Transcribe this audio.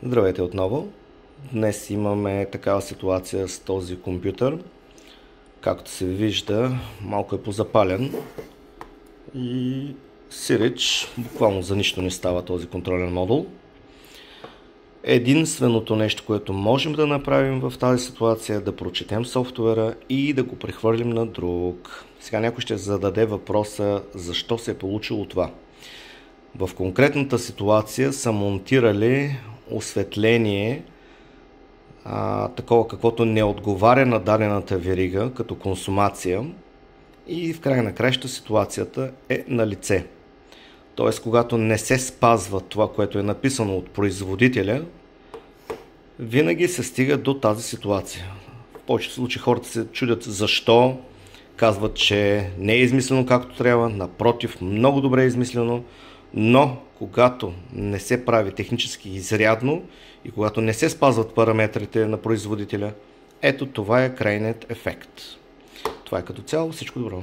Здравейте отново! Днес имаме такава ситуация с този компютър. Както се вижда, малко е позапален и сиреч буквално за нищо не става този контролен модул. Единственото нещо, което можем да направим в тази ситуация е да прочетем софтуера и да го прехвърлим на друг. Сега някой ще зададе въпроса защо се е получило това. В конкретната ситуация са монтирали осветление, такова каквото не отговаря на дадената верига като консумация, и в края на краища ситуацията е на лице. Тоест, когато не се спазва това, което е написано от производителя, винаги се стига до тази ситуация. В повечето случаи хората се чудят защо, казват, че не е измислено както трябва, напротив, много добре е измислено, но когато не се прави технически изрядно и когато не се спазват параметрите на производителя, ето това е крайният ефект. Това е като цяло. Всичко добро!